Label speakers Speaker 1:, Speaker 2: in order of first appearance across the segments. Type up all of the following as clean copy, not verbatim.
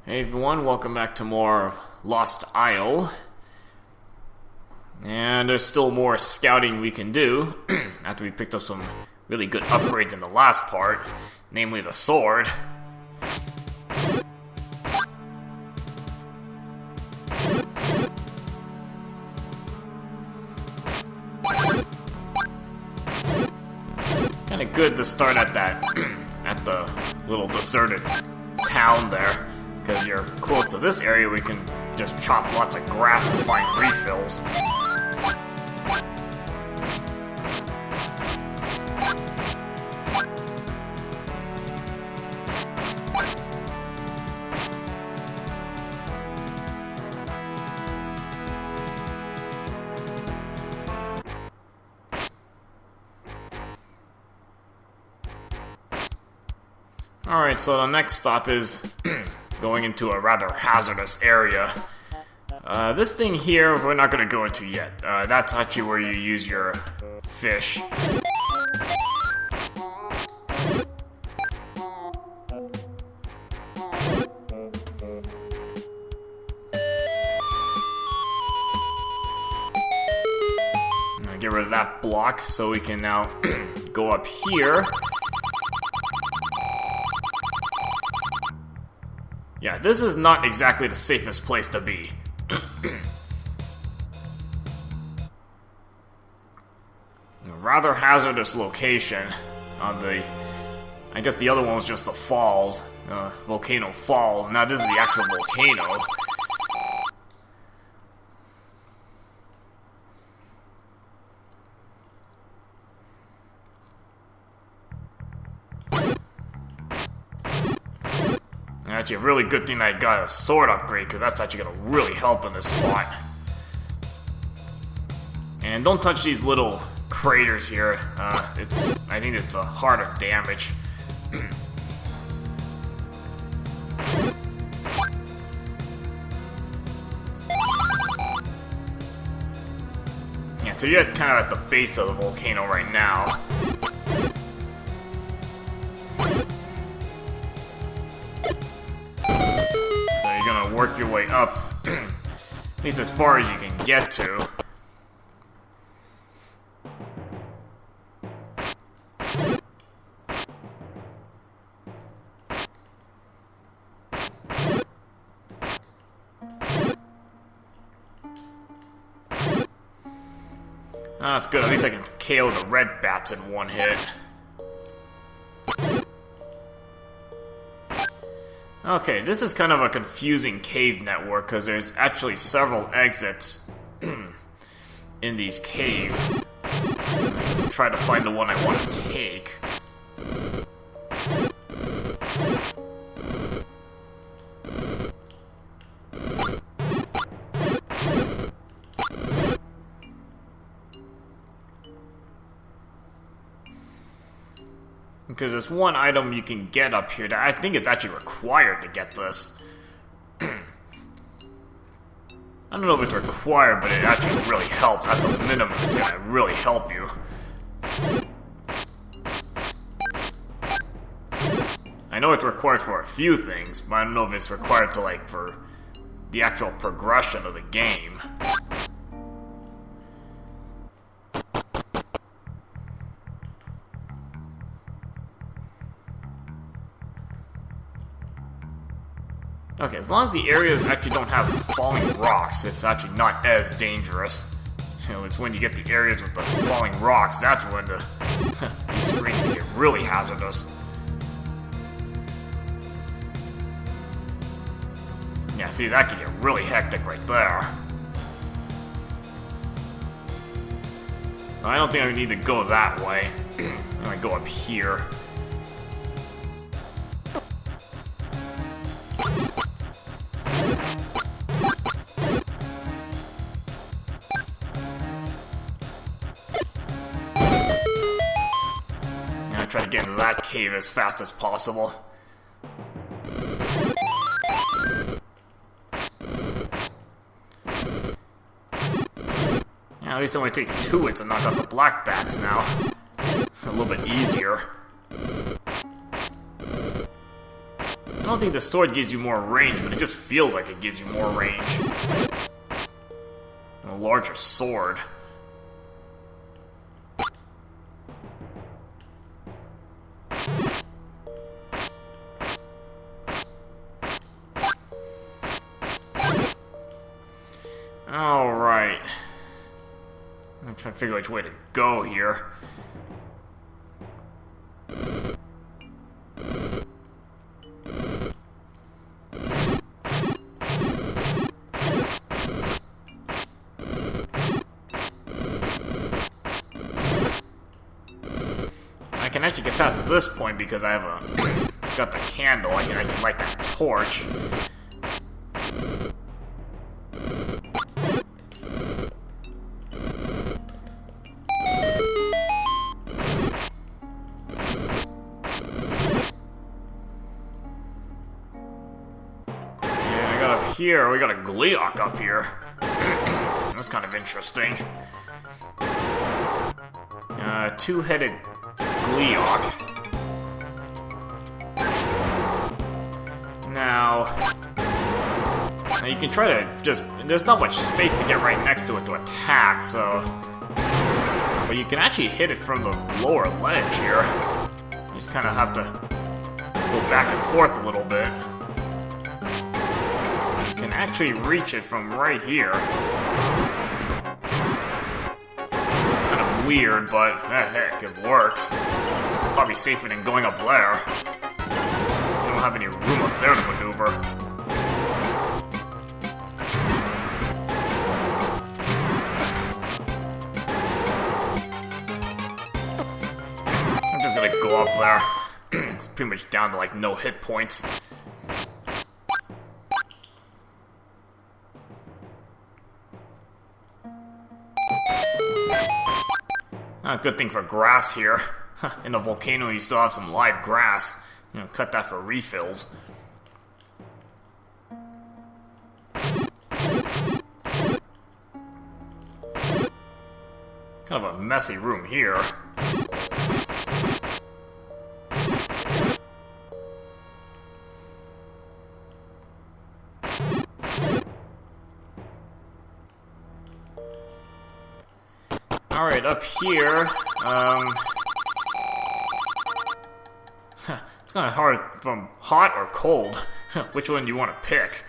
Speaker 1: Hey everyone, welcome back to more of Lost Isle. And there's still more scouting we can do after we picked up some really good upgrades in the last part, namely the sword. Kinda good to start at that at the little deserted town there. Because you're close to this area, we can just chop lots of grass to find refills. Alright, so the next stop is going into a rather hazardous area. This thing here, we're not going to go into yet. That's actually where you use your fish. Get rid of that block so we can now go up here. Yeah, this is not exactly the safest place to be. Rather hazardous location on the... I guess the other one was just the falls. Volcano Falls. Now this is the actual volcano. Actually, a really good thing I got a sword upgrade, because that's actually going to really help in this spot. And don't touch these little craters here. I think it's a harder damage. Yeah, so you're kind of at the base of the volcano right now. Work your way up, at least as far as you can get to. That's good, at least I can KO the red bats in one hit. Okay, this is kind of a confusing cave network, because there's actually several exits in these caves. Try to find the one I want to take. Because there's one item you can get up here that I think it's actually required to get this. I don't know if it's required, but it actually really helps. At the minimum, it's gonna really help you. I know it's required for a few things, but I don't know if it's required to, like, for the actual progression of the game. Okay, as long as the areas actually don't have falling rocks, it's actually not as dangerous. You know, it's when you get the areas with the falling rocks, that's when these screens can get really hazardous. Yeah, see, that can get really hectic right there. I don't think I need to go that way. I'm gonna go up here. Try to get into that cave as fast as possible. Yeah, at least it only takes 2 hits to knock out the black bats now. A little bit easier. don't think the sword gives you more range, but it just feels like it gives you more range. And a larger sword. Alright. I'm trying to figure out which way to go here. I can actually get past this point because I have got the candle. I can actually light that torch. Here, we got a Gleeok up here. That's kind of interesting. Two-headed Gleeok. Now, you can try to just... There's not much space to get right next to it to attack, so... But you can actually hit it from the lower ledge here. You just kind of have to go back and forth a little bit. Can actually reach it from right here. Kind of weird, but heck, it works. Probably safer than going up there. You don't have any room up there to maneuver. I'm just gonna go up there. It's pretty much down to like no hit points. Good thing for grass here. In the volcano, you still have some live grass. You know, cut that for refills. Kind of a messy room here. Alright, up here, it's kind of hard from hot or cold. Which one do you want to pick?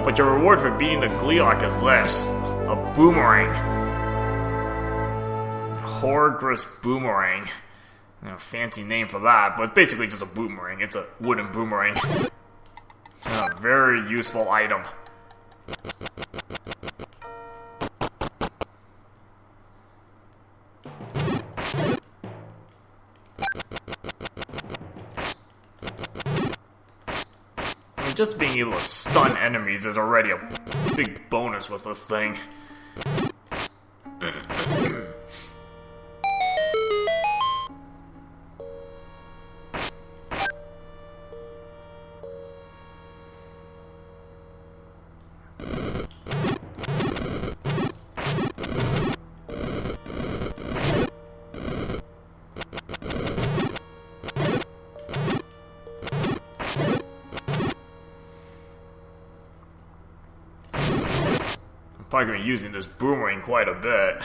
Speaker 1: But your reward for beating the Gleeok is this. A boomerang. Horgress boomerang. You know, fancy name for that, but it's basically just a boomerang. It's a wooden boomerang. Very useful item. I mean, just being able to stun enemies is already a big bonus with this thing. Probably gonna be using this boomerang quite a bit.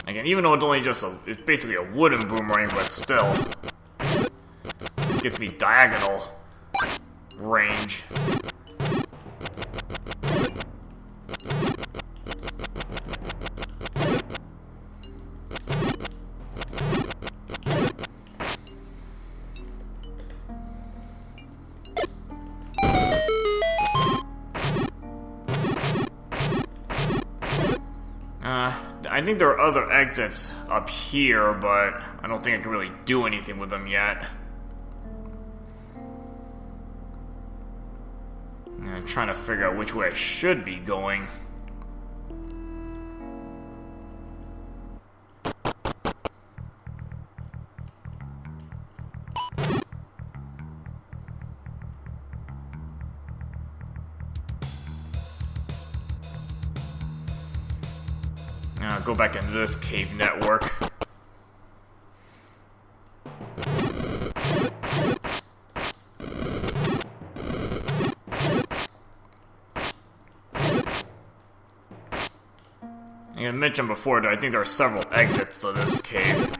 Speaker 1: Again, even though it's only just it's basically a wooden boomerang, but still, it gets me diagonal range. I think there are other exits up here, but I don't think I can really do anything with them yet. I'm trying to figure out which way I should be going. Go back into this cave network. I mentioned before that I think there are several exits to this cave.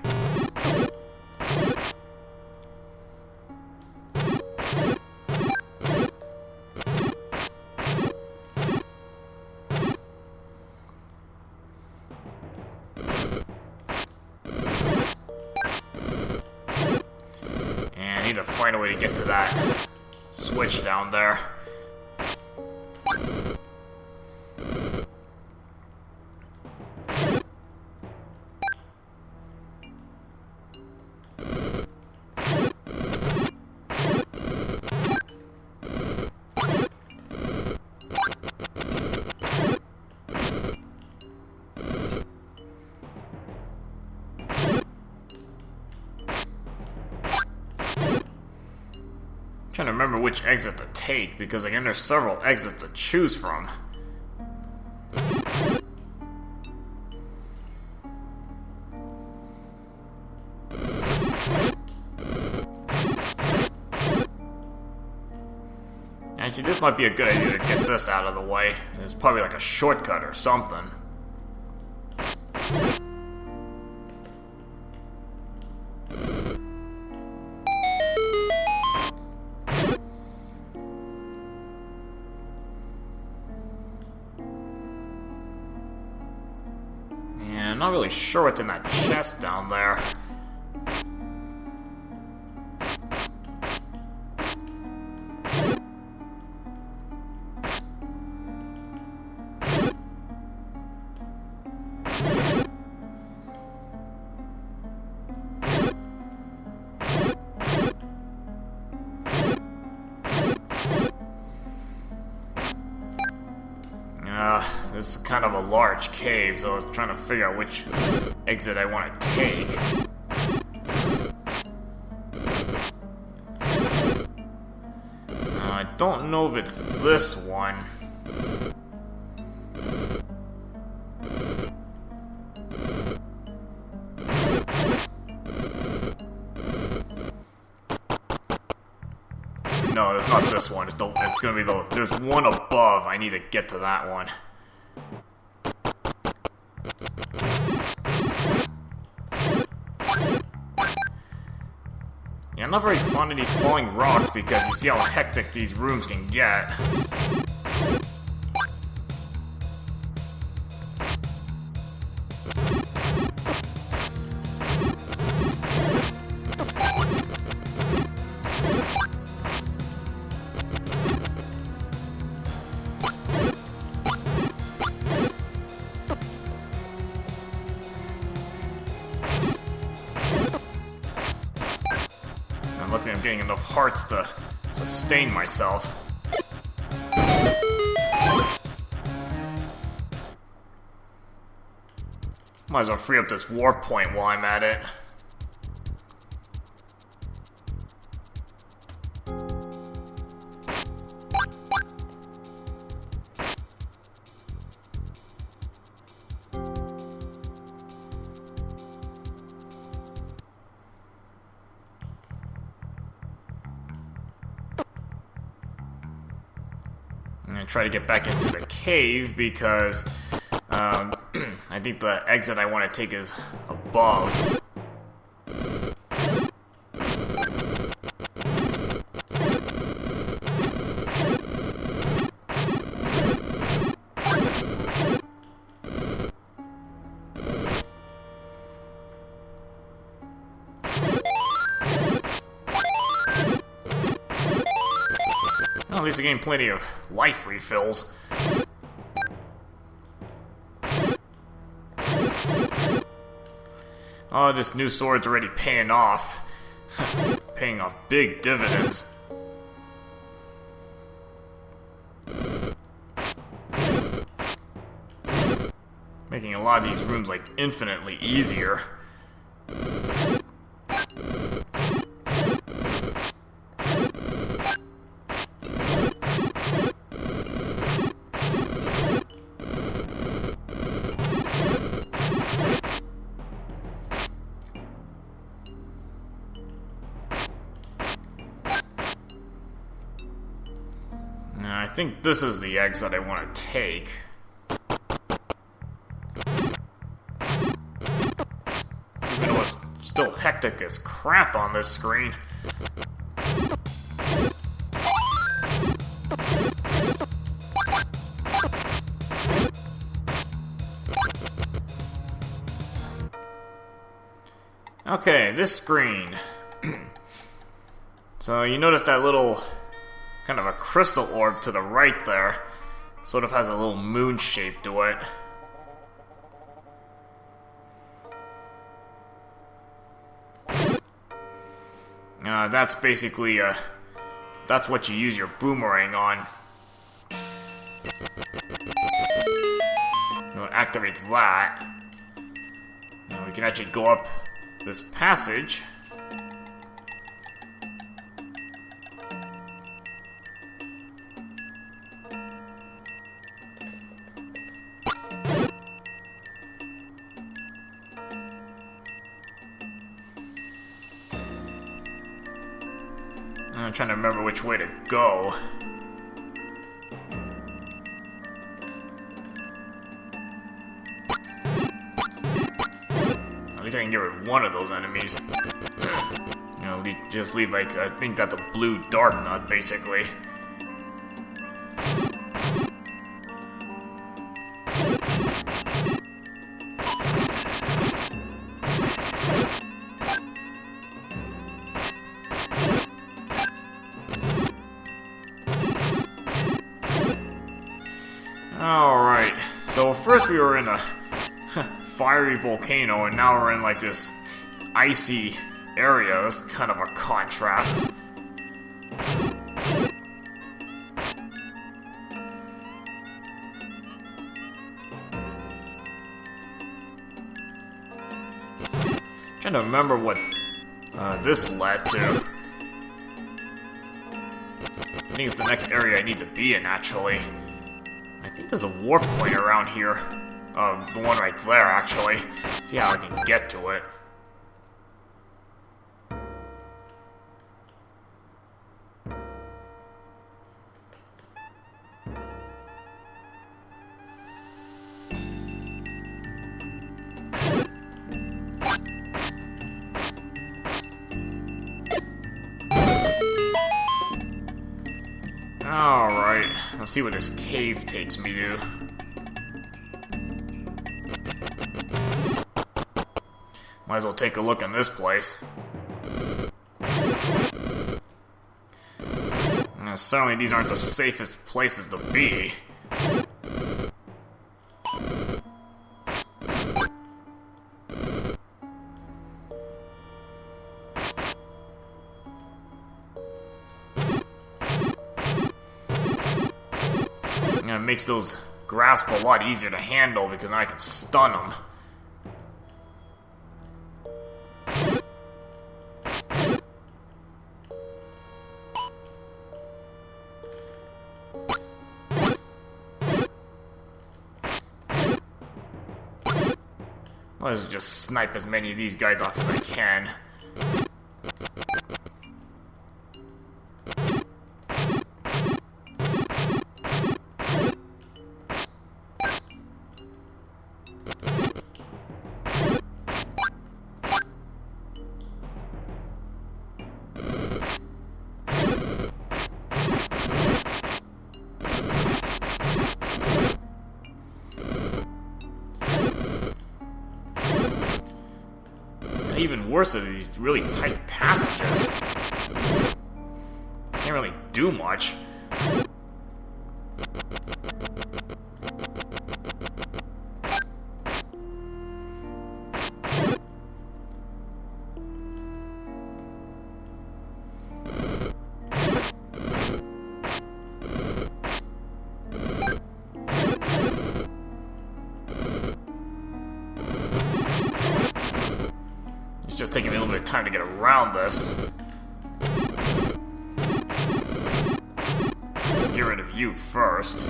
Speaker 1: And I need to find a way to get to that switch down there. Trying to remember which exit to take, because again there's several exits to choose from. Actually, this might be a good idea to get this out of the way. There's probably like a shortcut or something. I'm not really sure what's in that chest down there. This is kind of a large cave, so I was trying to figure out which exit I want to take. I don't know if it's this one. No, it's not this one. It's gonna be the... There's one above. I need to get to that one. Yeah, I'm not very fond of these falling rocks because you see how hectic these rooms can get. I'm lucky I'm getting enough hearts to sustain myself. Might as well free up this warp point while I'm at it. I'm gonna try to get back into the cave because I think the exit I want to take is above. Well, at least I gained plenty of life refills. Oh, this new sword's already paying off. Paying off big dividends. Making a lot of these rooms, like, infinitely easier. think this is the exit I want to take. Even though it's still hectic as crap on this screen. Okay, this screen. So you notice that little kind of a crystal orb to the right there. Sort of has a little moon shape to it. That's basically, that's what you use your boomerang on. You know, it activates that. Now we can actually go up this passage. I'm trying to remember which way to go. At least I can get rid of one of those enemies. You know, just leave, like, I think that's a blue dark nut, basically. Alright, so first we were in a fiery volcano, and now we're in like this icy area. That's kind of a contrast. Trying to remember what this led to. I think it's the next area I need to be in, actually. I think there's a warp point around here. The one right there, actually. See how I can get to it. Alright, let's see what this cave takes me to. Might as well take a look in this place. Certainly these aren't the safest places to be. It makes those grasp a lot easier to handle because now I can stun them. Let's just snipe as many of these guys off as I can. Even worse are these really tight passages. Can't really do much. Just taking me a little bit of time to get around this. Get rid of you first.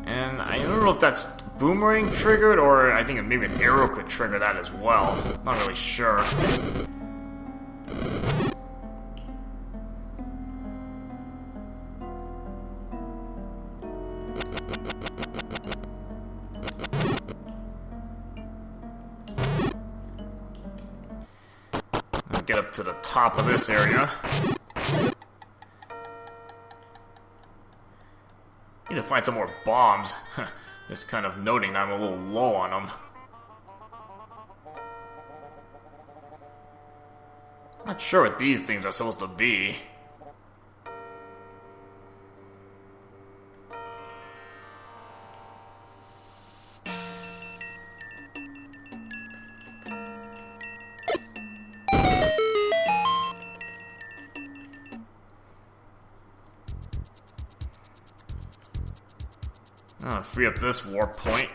Speaker 1: And I don't know if that's boomerang triggered, or I think maybe an arrow could trigger that as well. Not really sure. get up to the top of this area. Need to find some more bombs. Just kind of noting that I'm a little low on them. Not sure what these things are supposed to be. Free up this warp point.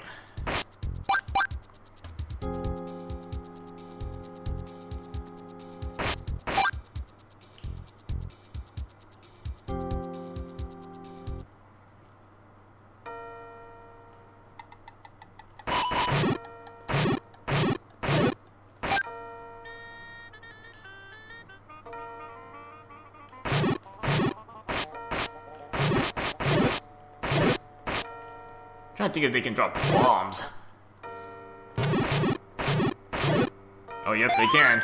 Speaker 1: Trying to think if they can drop bombs. Oh, yep, they can.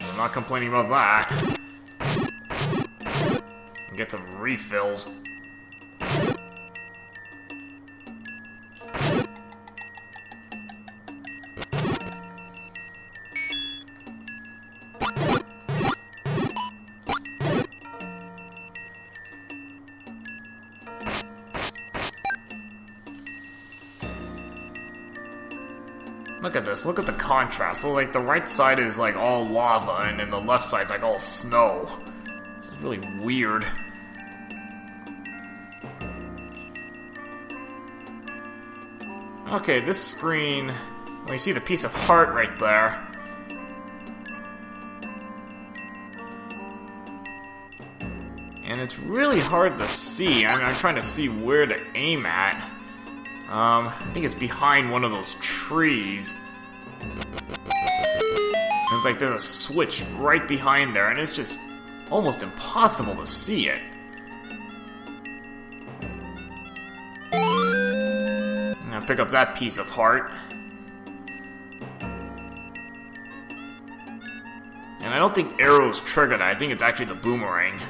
Speaker 1: I'm not complaining about that. Get some refills. Look at this, look at the contrast. So, like, the right side is, like, all lava, and then the left side's, like, all snow. This is really weird. Okay, this screen... Well, you see the piece of heart right there. And it's really hard to see. I mean, I'm trying to see where to aim at. I think it's behind one of those trees. It's like there's a switch right behind there, and it's just almost impossible to see it. Now pick up that piece of heart. And I don't think arrows trigger that. I think it's actually the boomerang.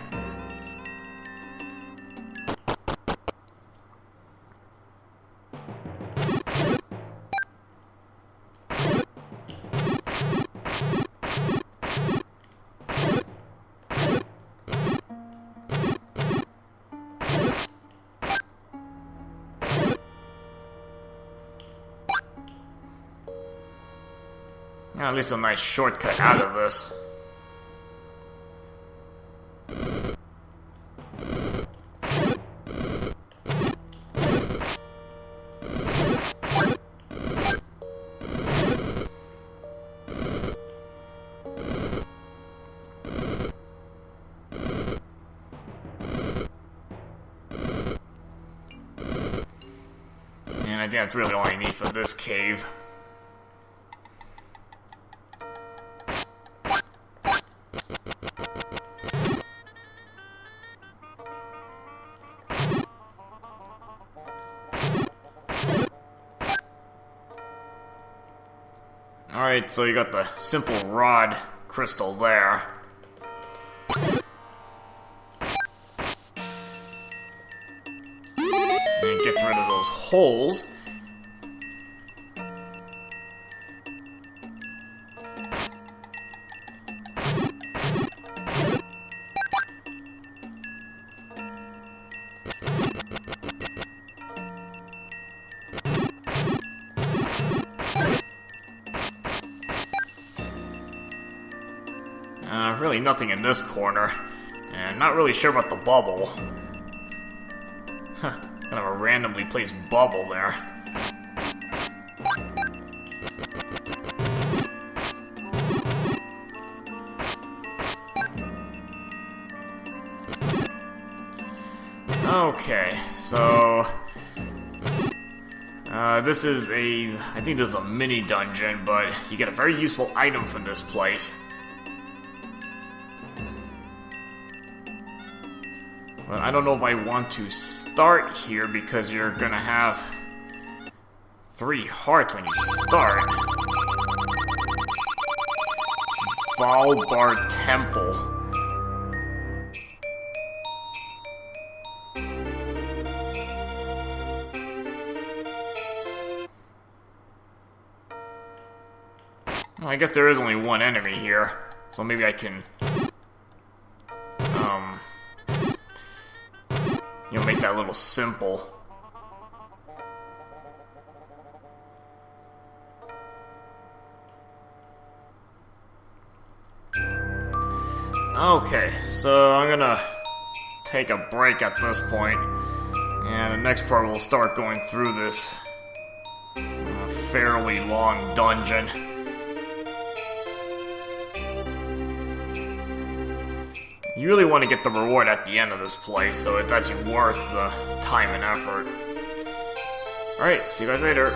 Speaker 1: At least a nice shortcut out of this. And I think that's really all I need for this cave. Alright, so you got the simple rod crystal there. And get rid of those holes. Really nothing in this corner, and not really sure about the bubble. Huh, kind of a randomly placed bubble there. Okay, so... this is I think this is a mini dungeon, but you get a very useful item from this place. But I don't know if I want to start here because you're gonna have 3 hearts when you start. Bar Temple. Well, I guess there is only one enemy here, so maybe I can, make that a little simple. Okay, so I'm gonna take a break at this point, and the next part we'll start going through this fairly long dungeon. You really want to get the reward at the end of this place, so it's actually worth the time and effort. Alright, see you guys later.